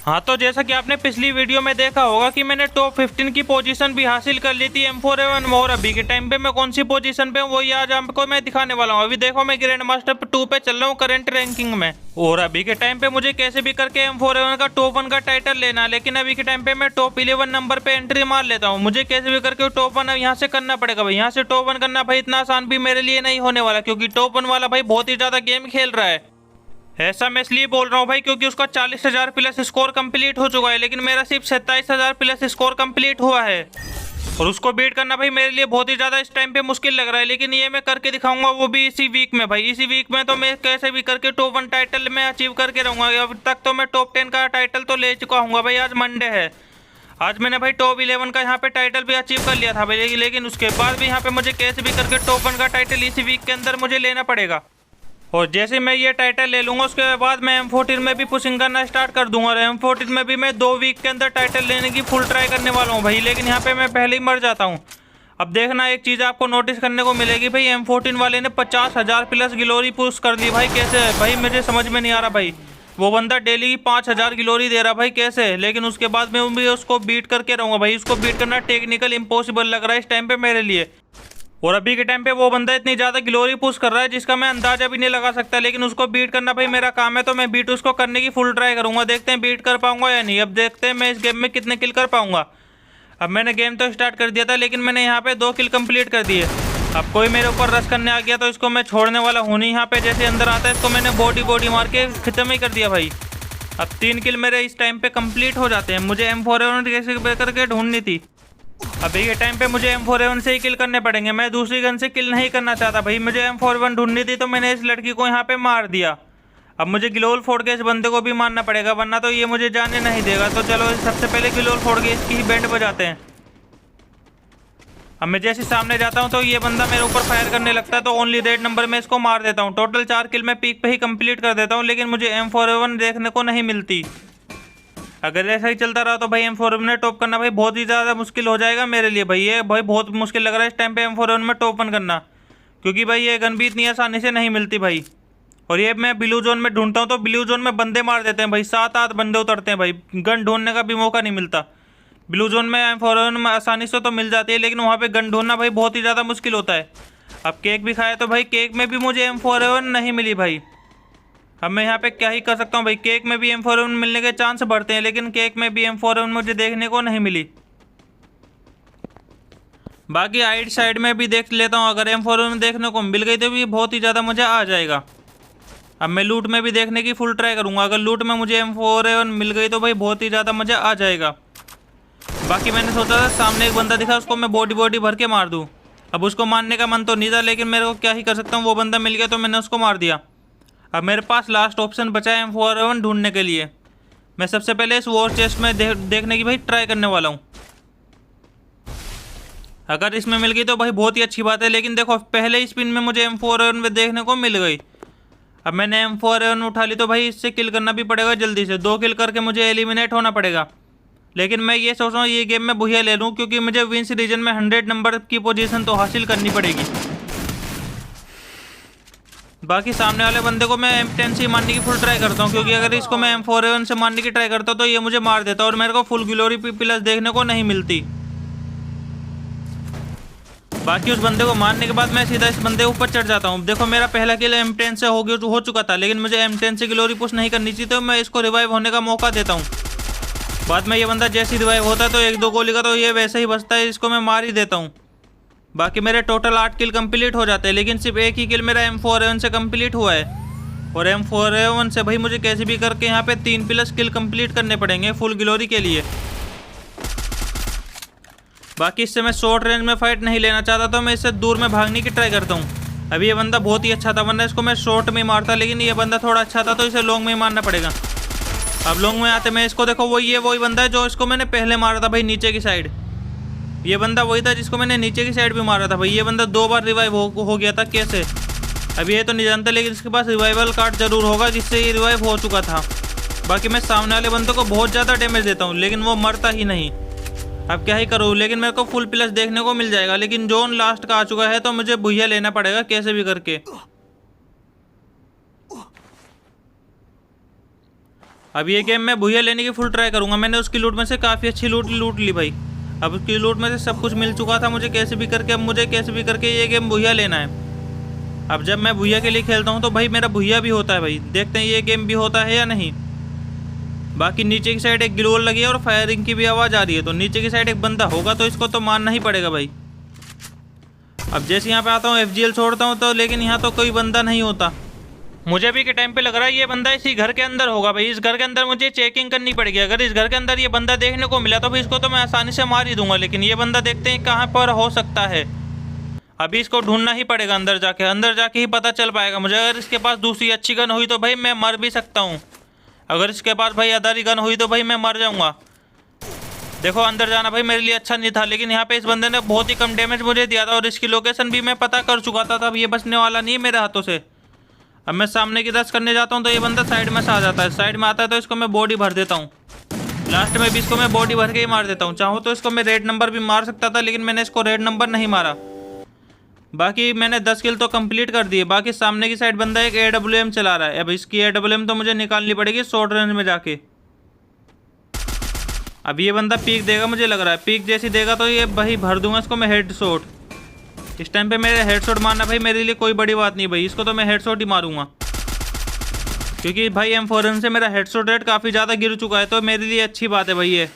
हाँ, तो जैसा कि आपने पिछली वीडियो में देखा होगा कि मैंने टॉप 15 की पोजीशन भी हासिल कर ली थी M4A1 और अभी के टाइम पे मैं कौन सी पोजीशन पे हूँ वही आज आपको मैं दिखाने वाला हूँ। अभी देखो मैं ग्रैंड मास्टर 2 पे चल रहा हूँ करंट रैंकिंग में, और अभी के टाइम पे मुझे कैसे भी करके M4A1 का टॉप 1 का टाइटल लेना है। लेकिन अभी के टाइम पे मैं टॉप 11 नंबर पे एंट्री मार लेता हूँ। मुझे कैसे भी करके टॉप 1 यहाँ से करना पड़ेगा भाई। यहाँ से टॉप 1 करना भाई इतना आसान भी मेरे लिए नहीं होने वाला, क्योंकि टॉप 1 वाला भाई बहुत ही ज्यादा गेम खेल रहा है। ऐसा मैं इसलिए बोल रहा हूँ भाई क्योंकि उसका 40,000 प्लस स्कोर कंप्लीट हो चुका है, लेकिन मेरा सिर्फ 27,000 प्लस स्कोर कंप्लीट हुआ है। और उसको बीट करना भाई मेरे लिए बहुत ही ज़्यादा इस टाइम पे मुश्किल लग रहा है। लेकिन ये मैं करके दिखाऊंगा, वो भी इसी वीक में भाई। इसी वीक में तो मैं कैसे भी करके टॉप 1 टाइटल में अचीव करके रहूँगा। अब तक तो मैं टॉप 10 का टाइटल तो ले चुका हूँ भाई। आज मंडे है, आज मैंने भाई टॉप 11 का यहाँ पे टाइटल भी अचीव कर लिया था भाई। लेकिन उसके बाद भी यहाँ पे मुझे कैसे भी करके टॉप 1 का टाइटल इसी वीक के अंदर मुझे लेना पड़ेगा। और जैसे मैं ये टाइटल ले लूँगा उसके बाद मैं M14 में भी पुशिंग करना स्टार्ट कर दूंगा। और M14 में भी मैं 2 वीक के अंदर टाइटल लेने की फुल ट्राई करने वाला हूँ भाई। लेकिन यहाँ पे मैं पहले ही मर जाता हूँ। अब देखना, एक चीज़ आपको नोटिस करने को मिलेगी भाई, M14 वाले ने 50,000 प्लस ग्लोरी पुश कर दी भाई। कैसे है भाई, मुझे समझ में नहीं आ रहा भाई। वो बंदा डेली की 5,000 ग्लोरी दे रहा भाई, कैसे? लेकिन उसके बाद मैं भी उसको बीट करके रहूँगा भाई। उसको बीट करना टेक्निकल इम्पॉसिबल लग रहा है इस टाइम पे मेरे लिए। और अभी के टाइम पे वो बंदा इतनी ज़्यादा ग्लोरी पुश कर रहा है जिसका मैं अंदाजा भी नहीं लगा सकता। लेकिन उसको बीट करना भाई मेरा काम है, तो मैं बीट उसको करने की फुल ट्राई करूंगा। देखते हैं बीट कर पाऊंगा या नहीं। अब देखते हैं मैं इस गेम में कितने किल कर पाऊंगा। अब मैंने गेम तो स्टार्ट कर दिया था, लेकिन मैंने यहाँ पे 2 किल कंप्लीट कर दिए। अब कोई मेरे ऊपर रश करने आ गया तो इसको मैं छोड़ने वाला हूँ नहीं। यहाँ पे जैसे अंदर आता है इसको मैंने बॉडी मार के खत्म ही कर दिया भाई। अब 3 किल मेरे इस टाइम पे कंप्लीट हो जाते हैं। मुझे M4A1 कैसे करके ढूंढनी थी। अभी के टाइम पे मुझे M4A1 से ही किल करने पड़ेंगे। मैं दूसरी गन से किल नहीं करना चाहता भाई। मुझे M4A1 ढूंढनी थी तो मैंने इस लड़की को यहाँ पे मार दिया। अब मुझे ग्लोल फोड़ के इस बंदे को भी मारना पड़ेगा, वरना तो ये मुझे जाने नहीं देगा। तो चलो सबसे पहले ग्लोल फोड़ के इसकी ही बैंड बजाते हैं। अब मैं जैसे सामने जाता हूँ तो ये बंदा मेरे ऊपर फायर करने लगता है, तो ओनली रेड नंबर में इसको मार देता हूँ। टोटल 4 किल मैं पीक पे ही कंप्लीट कर देता हूँ, लेकिन मुझे M4A1 देखने को नहीं मिलती। अगर ऐसा ही चलता रहा तो भाई M4A1 में टॉप करना भाई बहुत ही ज़्यादा मुश्किल हो जाएगा मेरे लिए भाई। ये भाई बहुत मुश्किल लग रहा है इस टाइम पे M4A1 में टॉप 1 करना, क्योंकि भाई ये गन भी इतनी आसानी से नहीं मिलती भाई। और ये मैं ब्लू जोन में ढूंढता हूँ तो ब्लू जोन में बंदे मार देते हैं भाई। 7-8 बंदे उतरते हैं भाई, गन ढूंढने का भी मौका नहीं मिलता। ब्लू जोन में M4A1 में आसानी से तो मिल जाती है, लेकिन वहाँ पर गन ढूंढना भाई बहुत ही ज़्यादा मुश्किल होता है। अब केक भी खाया तो भाई केक में भी मुझे M4A1 नहीं मिली भाई। अब मैं यहाँ पे क्या ही कर सकता हूँ भाई। केक में भी M4A1 मिलने के चांस बढ़ते हैं, लेकिन केक में भी M4A1 मुझे देखने को नहीं मिली। बाकी आइड साइड में भी देख लेता हूँ, अगर M4A1 देखने को मिल गई तो भी बहुत ही ज़्यादा मज़ा आ जाएगा। अब मैं लूट में भी देखने की फुल ट्राई करूँगा। अगर लूट में मुझे M4A1 मिल गई तो भाई बहुत ही ज़्यादा मज़ा आ जाएगा। बाकी मैंने सोचा था सामने एक बंदा दिखा उसको मैं बॉडी भर के मार दूँ। अब उसको मारने का मन तो नहीं था, लेकिन मेरे को क्या ही कर सकता हूँ। वो बंदा मिल गया तो मैंने उसको मार दिया। अब मेरे पास लास्ट ऑप्शन बचा है M4A1 ढूंढने के लिए। मैं सबसे पहले इस वॉर चेस्ट में देखने की भाई ट्राई करने वाला हूँ। अगर इसमें मिल गई तो भाई बहुत ही अच्छी बात है, लेकिन देखो पहले स्पिन में मुझे M4A1 देखने को मिल गई। अब मैंने M4A1 उठा ली तो भाई इससे किल करना भी पड़ेगा जल्दी से। 2 किल करके मुझे एलिमिनेट होना पड़ेगा। लेकिन मैं ये सोच रहा हूँ ये गेम में बुहिया ले लूँ, क्योंकि मुझे विंस रीजन में 100 नंबर की पोजीशन तो हासिल करनी पड़ेगी। बाकी सामने वाले बंदे को मैं M10 से मारने की फुल ट्राई करता हूँ, क्योंकि अगर इसको मैं M4A1 से मारने की ट्राई करता हूँ तो ये मुझे मार देता और मेरे को फुल ग्लोरी प्लस देखने को नहीं मिलती। बाकी उस बंदे को मारने के बाद मैं सीधा इस बंदे के ऊपर चढ़ जाता हूँ। देखो मेरा पहला किल M10 से हो चुका था, लेकिन मुझे M10 से ग्लोरी पुश नहीं करनी चाहिए, तो मैं इसको रिवाइव होने का मौका देता हूँ। बाद में ये बंदा जैसे ही रिवाइव होता है तो 1-2 गोली का तो ये वैसे ही बचता है, इसको मैं मार ही देता हूँ। बाकी मेरे टोटल 8 किल कंप्लीट हो जाते हैं, लेकिन सिर्फ एक ही किल मेरा M4A1 से कंप्लीट हुआ है। और M4A1 से भाई मुझे कैसे भी करके यहाँ पे 3 प्लस किल कंप्लीट करने पड़ेंगे फुल ग्लोरी के लिए। बाकी इससे मैं शॉर्ट रेंज में फाइट नहीं लेना चाहता, तो मैं इससे दूर में भागने की ट्राई करता हूँ। अभी ये बंदा बहुत ही अच्छा था, वरना इसको मैं शॉर्ट में मारता, लेकिन ये बंदा थोड़ा अच्छा था तो इसे लॉन्ग में ही मारना पड़ेगा। अब लॉन्ग में आते मैं इसको देखो वही बंदा है जो इसको मैंने पहले मारा था भाई नीचे की साइड। ये बंदा वही था जिसको मैंने नीचे की साइड भी मारा था भाई। ये बंदा 2 बार रिवाइव हो गया था, कैसे अब ये तो नहीं जानता, लेकिन इसके पास रिवाइवल कार्ड जरूर होगा जिससे ये रिवाइव हो चुका था। बाकी मैं सामने वाले बंदे को बहुत ज़्यादा डैमेज देता हूँ, लेकिन वो मरता ही नहीं। अब क्या ही करूँ, लेकिन मेरे को फुल प्लस देखने को मिल जाएगा। लेकिन जोन लास्ट का आ चुका है तो मुझे भुइया लेना पड़ेगा कैसे भी करके। अब ये गेम मैं भुइया लेने की फुल ट्राई करूँगा। मैंने उसकी लूट में से काफ़ी अच्छी लूट ली भाई। अब उसकी लूट में से सब कुछ मिल चुका था मुझे कैसे भी करके। अब मुझे कैसे भी करके ये गेम भुइया लेना है। अब जब मैं भुइया के लिए खेलता हूँ तो भाई मेरा भुइया भी होता है भाई। देखते हैं ये गेम भी होता है या नहीं। बाकी नीचे की साइड एक ग्लोल लगी है और फायरिंग की भी आवाज़ आ रही है, तो नीचे की साइड एक बंदा होगा तो इसको तो मारना ही पड़ेगा भाई। अब जैसे यहाँ पे आता हूँ FGL छोड़ता हूँ तो, लेकिन यहाँ तो कोई बंदा नहीं होता। मुझे अभी के टाइम पे लग रहा है ये बंदा इसी घर के अंदर होगा भाई। इस घर के अंदर मुझे चेकिंग करनी पड़ेगी। अगर इस घर के अंदर ये बंदा देखने को मिला तो भाई इसको तो मैं आसानी से मार ही दूंगा। लेकिन ये बंदा देखते हैं कहाँ पर हो सकता है। अभी इसको ढूंढना ही पड़ेगा अंदर जाके ही पता चल पाएगा मुझे। अगर इसके पास दूसरी अच्छी गन हुई तो भाई मैं मर भी सकता हूँ। अगर इसके पास भाई अदारी गन हुई तो भाई मैं मर जाऊँगा। देखो अंदर जाना भाई मेरे लिए अच्छा नहीं था, लेकिन यहाँ पे इस बंदे ने बहुत ही कम डैमेज मुझे दिया था और इसकी लोकेशन भी मैं पता कर चुका था। तब ये बचने वाला नहीं है मेरे हाथों से। अब मैं सामने की रश करने जाता हूँ तो ये बंदा साइड में से आ जाता है। साइड में आता है तो इसको मैं बॉडी भर देता हूँ। लास्ट में भी इसको मैं बॉडी भर के ही मार देता हूँ। चाहूँ तो इसको मैं रेड नंबर भी मार सकता था, लेकिन मैंने इसको रेड नंबर नहीं मारा। बाकी मैंने 10 किल तो कंप्लीट कर दिए। बाकी सामने की साइड बंदा एक AWM चला रहा है। अब इसकी AWM तो मुझे निकालनी पड़ेगी शॉर्ट रेंज में जाके। अब ये बंदा पीक देगा मुझे लग रहा है। पीक जैसी देगा तो ये भाई भर दूंगा इसको मैं हेडशॉट। इस टाइम पे मेरे हेडशॉट मारना भाई मेरे लिए कोई बड़ी बात नहीं भाई। इसको तो मैं हेडशॉट ही मारूंगा, क्योंकि भाई M4 से मेरा हेडशॉट रेट काफ़ी ज़्यादा गिर चुका है, तो मेरे लिए अच्छी बात है भाई ये।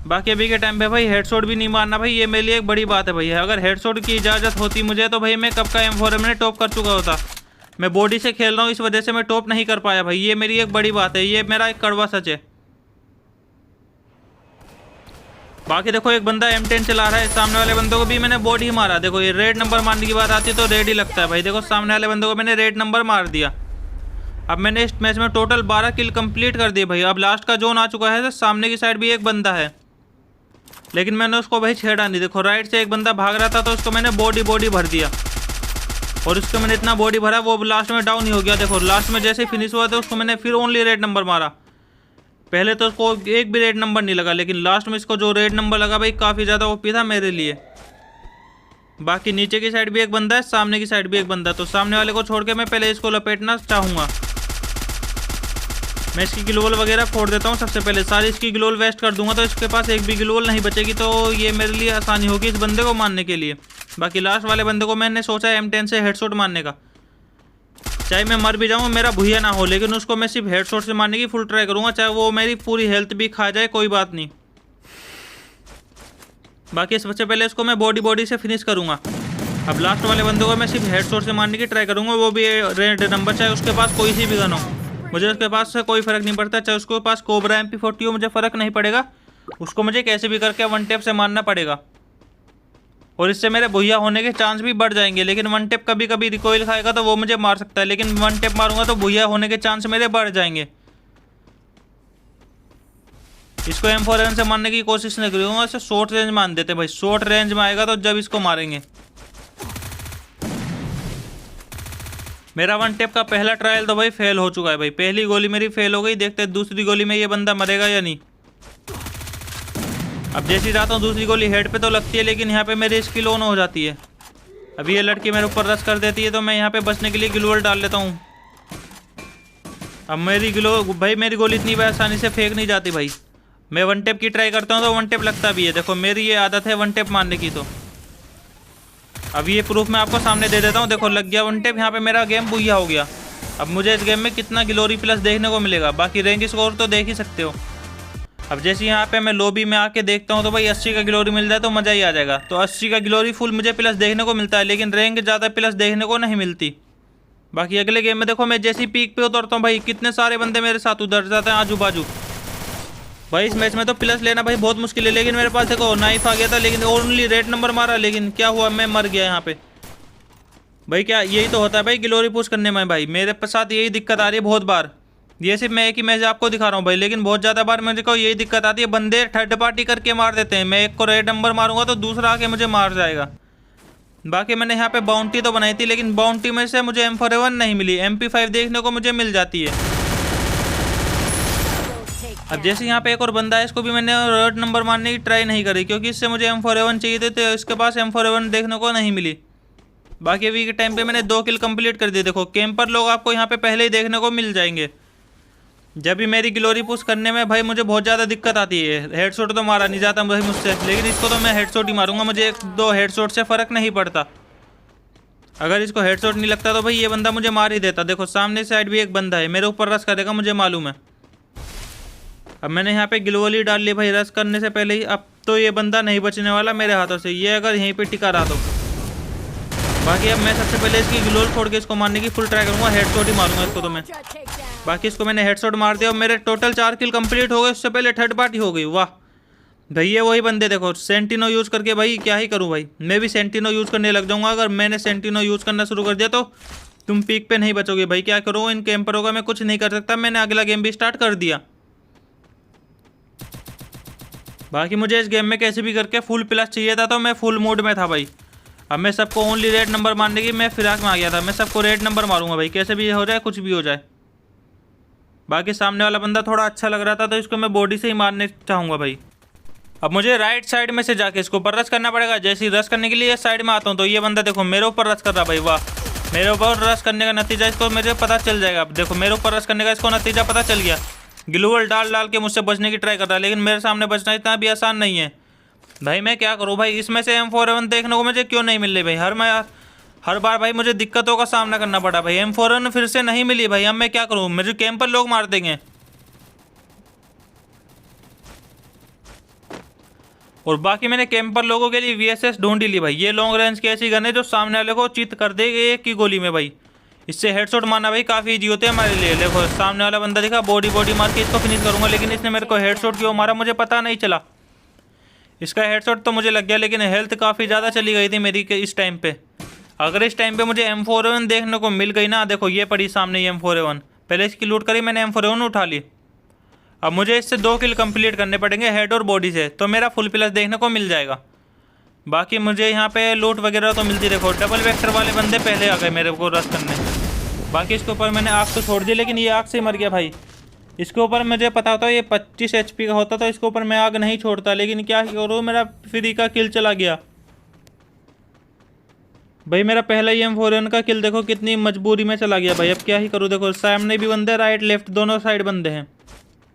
बाकी अभी के टाइम पे भाई हेडशॉट भी नहीं मारना भाई, ये मेरे लिए एक बड़ी बात है भाई। अगर हेडशॉट की इजाज़त होती मुझे तो भाई मैं कब का M4 में टॉप कर चुका होता। मैं बॉडी से खेल रहा हूँ, इस वजह से मैं टॉप नहीं कर पाया भाई। ये मेरी एक बड़ी बात है, ये मेरा एक कड़वा सच है। बाकी देखो एक बंदा M10 चला रहा है। सामने वाले बंदों को भी मैंने बॉडी ही मारा। देखो ये रेड नंबर मारने की बात आती है तो रेड ही लगता है भाई। देखो सामने वाले बंदों को मैंने रेड नंबर मार दिया। अब मैंने इस मैच में टोटल 12 किल कंप्लीट कर दिए भाई। अब लास्ट का जोन आ चुका है। तो सामने की साइड भी एक बंदा है, लेकिन मैंने उसको भाई छेड़ा नहीं। देखो राइट से एक बंदा भाग रहा था तो उसको मैंने बॉडी भर दिया, और उसको मैंने इतना बॉडी भरा वो लास्ट में डाउन ही हो गया। देखो लास्ट में जैसे फिनिश हुआ था उसको मैंने फिर ओनली रेड नंबर मारा। पहले तो उसको एक भी रेड नंबर नहीं लगा, लेकिन लास्ट में इसको जो रेड नंबर लगा भाई काफ़ी ज़्यादा ओपी था मेरे लिए। बाकी नीचे की साइड भी एक बंदा है, सामने की साइड भी एक बंदा। तो सामने वाले को छोड़ के मैं पहले इसको लपेटना चाहूँगा। मैं इसकी ग्लोल वगैरह फोड़ देता हूँ सबसे पहले। सारी इसकी ग्लोल वेस्ट कर दूंगा तो इसके पास एक भी ग्लोल नहीं बचेगी, तो ये मेरे लिए आसानी होगी इस बंदे को मारने के लिए। बाकी लास्ट वाले बंदे को मैंने सोचा है M10 से हेडशॉट मारने का। चाहे मैं मर भी जाऊँ मेरा भुइया ना हो, लेकिन उसको मैं सिर्फ हेडशॉट से मारने की फुल ट्राई करूँगा, चाहे वो मेरी पूरी हेल्थ भी खा जाए कोई बात नहीं। बाकी सबसे पहले इसको मैं बॉडी से फिनिश करूँगा। अब लास्ट वाले बंदे को मैं सिर्फ हेडशॉट से मारने की ट्राई करूँगा, वो भी रेड नंबर, चाहे उसके पास कोई सी भी गन हो। मुझे उसके पास से कोई फ़र्क नहीं पड़ता, चाहे उसके पास कोबरा MP40 हो, मुझे फ़र्क नहीं पड़ेगा। उसको मुझे कैसे भी करके वन टेप से मारना पड़ेगा, और इससे मेरे भुइया होने के चांस भी बढ़ जाएंगे। लेकिन वन टेप कभी कभी रिकॉइल खाएगा तो वो मुझे मार सकता है, लेकिन वन टेप मारूंगा तो भुइया होने के चांस मेरे बढ़ जाएंगे। इसको M4 से मारने की कोशिश नहीं करूँगा, इसे शॉर्ट रेंज मान देते भाई। शॉर्ट रेंज में आएगा तो जब इसको मारेंगे। मेरा वन टेप का पहला ट्रायल तो भाई फेल हो चुका है भाई। पहली गोली मेरी फेल हो गई। देखते हैं दूसरी गोली में ये बंदा मरेगा या नहीं। अब जैसे ही जाता हूँ दूसरी गोली हेड पे तो लगती है, लेकिन यहाँ पे मेरी स्किल ऑन हो जाती है। अभी ये लड़की मेरे ऊपर रश कर देती है, तो मैं यहाँ पे बचने के लिए ग्लोअल डाल लेता हूँ। अब मेरी मेरी गोली इतनी आसानी से फेंक नहीं जाती भाई। मैं वन टेप की ट्राई करता हूँ तो वन टेप लगता भी है। देखो मेरी ये आदत है वन टेप मारने की। तो अब ये प्रूफ मैं आपको सामने दे देता हूँ। देखो लग गया वन टेप। यहाँ पे मेरा गेम बुइया हो गया। अब मुझे इस गेम में कितना ग्लोरी प्लस देखने को मिलेगा, बाकी रैंक स्कोर तो देख ही सकते हो। अब जैसे यहाँ पे मैं लॉबी में आके देखता हूँ तो भाई 80 का ग्लोरी मिल जाए तो मज़ा ही आ जाएगा। तो 80 का ग्लोरी फुल मुझे प्लस देखने को मिलता है, लेकिन रैंक ज़्यादा प्लस देखने को नहीं मिलती। बाकी अगले गेम में देखो मैं जैसी पीक पे उतरता हूँ भाई कितने सारे बंदे मेरे साथ उतर जाते हैं आजू बाजू। भाई इस मैच में तो प्लस लेना भाई बहुत मुश्किल है, लेकिन मेरे पास देखो नाइफ आ गया था, लेकिन ओनली रेड नंबर मारा। लेकिन क्या हुआ, मैं मर गया यहाँ पे भाई। क्या यही तो होता है भाई ग्लोरी पुश करने में भाई। मेरे साथ यही दिक्कत आ रही है बहुत बार। ये सिर्फ मैं एक ही मैच आपको दिखा रहा हूँ भाई, लेकिन बहुत ज़्यादा बार मुझे को यही दिक्कत आती है। बंदे थर्ड पार्टी करके मार देते हैं। मैं एक को रेड नंबर मारूंगा तो दूसरा आके मुझे मार जाएगा। बाकी मैंने यहाँ पे बाउंटी तो बनाई थी, लेकिन बाउंटी में से मुझे M4A1 नहीं मिली। MP5 देखने को मुझे मिल जाती है। अब जैसे यहाँ पे एक और बंदा है, इसको भी मैंने रेड नंबर मारने की ट्राई नहीं करी, क्योंकि इससे मुझे M4A1 चाहिए थे, तो इसके पास M4A1 देखने को नहीं मिली। बाकी अभी के टाइम पे मैंने 2 किल कंप्लीट कर दिए। देखो कैंपर लोग आपको यहाँ पे पहले ही देखने को मिल जाएंगे। जब भी मेरी ग्लोरी पुश करने में भाई मुझे बहुत ज़्यादा दिक्कत आती है। हेडशॉट तो मारा नहीं जाता भाई मुझसे, लेकिन इसको तो मैं हेडशॉट ही मारूंगा, मुझे 1-2 हेडशॉट से फ़र्क नहीं पड़ता। अगर इसको हेडशॉट नहीं लगता तो भाई ये बंदा मुझे मार ही देता। देखो सामने साइड भी एक बंदा है, मेरे ऊपर रश करेगा मुझे मालूम है। अब मैंने यहाँ पे ग्लोली डाल ली भाई रश करने से पहले ही। अब तो ये बंदा नहीं बचने वाला मेरे हाथों से, ये अगर यहीं पे टिका रहा तो। बाकी अब मैं सबसे पहले इसकी ग्लोल छोड़ के इसको मारने की फुल ट्राई करूँगा, हेडशॉट ही मारूंगा इसको तो मैं। बाकी इसको मैंने हेडशॉट मार दिया और मेरे टोटल 4 किल कंप्लीट हो गए, उससे पहले थर्ड पार्टी हो गई। वाह भाई ये वही बंदे देखो सेंटिनो यूज़ करके, भाई क्या ही करूँ भाई, मैं भी सेंटिनो यूज़ करने लग जाऊँगा। अगर मैंने सेंटिनो यूज़ करना शुरू कर दिया तो तुम पीक पे नहीं बचोगे भाई। क्या करूँ इन कैंपरों का मैं कुछ नहीं कर सकता, मैंने अगला गेम भी स्टार्ट कर दिया। बाकी मुझे इस गेम में कैसे भी करके फुल प्लस चाहिए था, तो मैं फुल मोड में था भाई। अब मैं सबको ओनली रेड नंबर मारने की मैं फिराक में आ गया था, मैं सबको रेड नंबर मारूंगा भाई, कैसे भी हो जाए कुछ भी हो जाए। बाकी सामने वाला बंदा थोड़ा अच्छा लग रहा था तो इसको मैं बॉडी से ही मारने चाहूँगा भाई। अब मुझे राइट साइड में से जाके इसको ऊपर रश करना पड़ेगा। जैसे ही रश करने के लिए साइड में आता हूँ तो ये बंदा देखो मेरे ऊपर रश कर रहा भाई। वाह मेरे ऊपर रश करने का नतीजा इसको मेरे पता चल जाएगा। अब देखो मेरे ऊपर रश करने का इसको नतीजा पता चल गया। ग्लूवल डाल डाल के मुझसे बचने की ट्राई कर रहा है, लेकिन मेरे सामने बचना इतना भी आसान नहीं है भाई। मैं क्या करूँ भाई, इसमें से M4A1 देखने को मुझे क्यों नहीं मिल रही भाई। हर बार भाई मुझे दिक्कतों का सामना करना पड़ा भाई। M4A1 फिर से नहीं मिली भाई। अब मैं क्या करूँ, मुझे कैंपर लोग मार देंगे। और बाकी मैंने कैंपर लोगों के लिए VSS ढूंढ ही ली भाई। ये लॉन्ग रेंज की ऐसी गन है जो सामने वाले को चित कर देगी एक की गोली में भाई। इससे हेडशॉट मारना भाई काफ़ी ईजी होते हैं हमारे लिए। देखो सामने वाला बंदा दिखा, बॉडी मार के इसको फिनिश करूंगा, लेकिन इसने मेरे को हेडशॉट क्यों मारा मुझे पता नहीं चला। इसका हेडशॉट तो मुझे लग गया, लेकिन हेल्थ काफ़ी ज़्यादा चली गई थी मेरी इस टाइम पे। अगर इस टाइम पे मुझे M4A1 देखने को मिल गई ना, देखो ये पड़ी सामने ही M4A1, पहले इसकी लूट करी मैंने, M4A1 उठा ली। अब मुझे इससे 2 किल कंप्लीट करने पड़ेंगे हेड और बॉडी से, तो मेरा फुल प्लस देखने को मिल जाएगा। बाकी मुझे यहाँ पे लूट वगैरह तो मिलती। देखो डबल वेक्टर वाले बंदे पहले आ गए मेरे को रश करने। बाकी इसके ऊपर मैंने आग तो छोड़ दी, लेकिन ये आग से मर गया भाई। इसके ऊपर मुझे पता होता ये 25 HP का होता तो इसके ऊपर मैं आग नहीं छोड़ता, लेकिन क्या करूँ मेरा फ्री का किल चला गया भाई। मेरा पहला ही M4A1 का किल देखो कितनी मजबूरी में चला गया भाई। अब क्या ही करूँ, देखो सामने भी बंदे राइट लेफ्ट दोनों साइड बंदे हैं।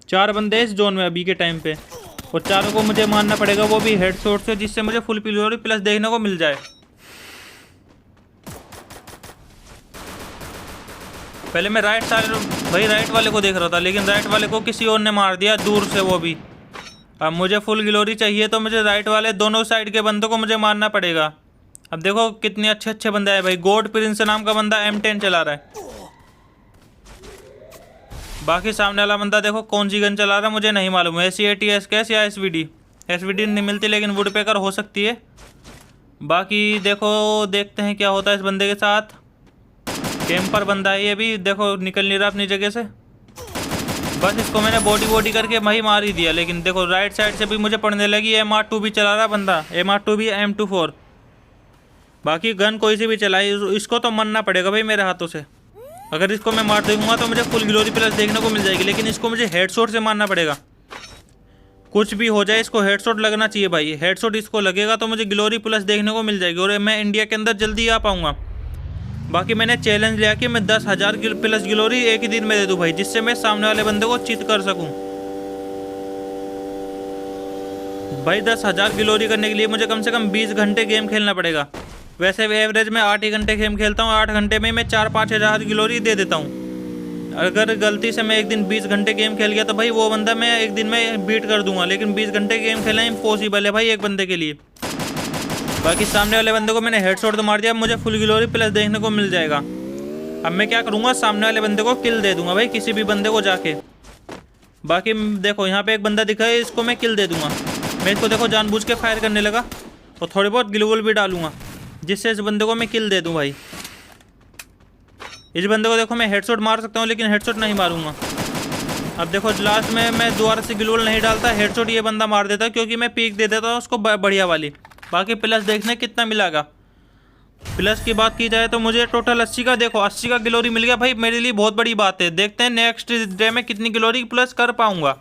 4 बंदे इस जोन में अभी के टाइम पे, और चारों को मुझे मारना पड़ेगा, वो भी हेडशॉट से, जिससे मुझे फुल प्लस देखने को मिल जाए। पहले मैं राइट साइड भाई राइट वाले को देख रहा था, लेकिन राइट वाले को किसी और ने मार दिया दूर से, वो भी। अब मुझे फुल ग्लोरी चाहिए तो मुझे राइट वाले दोनों साइड के बंदों को मुझे मारना पड़ेगा। अब देखो कितने अच्छे अच्छे बंदे हैं भाई। गॉड प्रिंस नाम का बंदा M10 चला रहा है। बाकी सामने वाला बंदा देखो कौन सी गन चला रहा है मुझे नहीं मालूम है, SAT SKS या SVD नहीं मिलती, लेकिन वुडपेकर हो सकती है। बाकी देखो देखते हैं क्या होता है इस बंदे के साथ। कैंपर बंदा है ये भी, देखो निकल नहीं रहा अपनी जगह से। बस इसको मैंने बॉडी करके भाई मार ही दिया, लेकिन देखो राइट साइड से भी मुझे पड़ने लगी। MR2 भी चला रहा बंदा, MR2 भी M24। बाकी गन कोई सी भी चलाई, इसको तो मरना पड़ेगा भाई मेरे हाथों से। अगर इसको मैं मार दूंगा तो मुझे फुल ग्लोरी प्लस देखने को मिल जाएगी, लेकिन इसको मुझे हेडशॉट से मारना पड़ेगा। कुछ भी हो जाए इसको हेडशॉट लगना चाहिए भाई। हेडशॉट इसको लगेगा तो मुझे ग्लोरी प्लस देखने को मिल जाएगी, और मैं इंडिया के अंदर जल्दी आ पाऊँगा। बाकी मैंने चैलेंज लिया कि मैं 10,000 प्लस ग्लोरी एक ही दिन में दे दूँ भाई, जिससे मैं सामने वाले बंदे को चित कर सकूँ भाई। 10,000 ग्लोरी करने के लिए मुझे कम से कम 20 घंटे गेम खेलना पड़ेगा। वैसे एवरेज में 8 ही घंटे गेम खेलता हूँ, 8 घंटे में मैं 4-5 हज़ार ग्लोरी दे देता हूँ। अगर गलती से मैं एक दिन 20 घंटे गेम खेल गया तो भाई वो बंदा मैं एक दिन में बीट कर दूंगा, लेकिन 20 घंटे गेम खेलना इम्पॉसिबल है भाई एक बंदे के लिए। बाकी सामने वाले बंदे को मैंने हेडशॉट तो मार दिया, मुझे फुल ग्लोरी प्लस देखने को मिल जाएगा। अब मैं क्या करूँगा, सामने वाले बंदे को किल दे दूंगा भाई, किसी भी बंदे को जाके। बाकी देखो यहाँ पे एक बंदा दिखा है, इसको मैं किल दे दूंगा। मैं इसको देखो जानबूझ के फायर करने लगा, और थोड़ी बहुत ग्लूवल भी डालूंगा, जिससे इस बंदे को मैं किल दे दूं भाई। इस बंदे को देखो मैं हेडशॉट मार सकता हूँ, लेकिन हेडशॉट नहीं मारूंगा। अब देखो लास्ट में मैं दोबारा से ग्लूवल नहीं डालता, हेडशॉट ये बंदा मार देता, क्योंकि मैं पीक दे देता हूँ उसको बढ़िया वाली। बाकी प्लस देखने कितना मिलेगा। प्लस की बात की जाए तो मुझे टोटल 80 का, देखो 80 का ग्लोरी मिल गया भाई, मेरे लिए बहुत बड़ी बात है। देखते हैं नेक्स्ट डे में कितनी ग्लोरी प्लस कर पाऊंगा।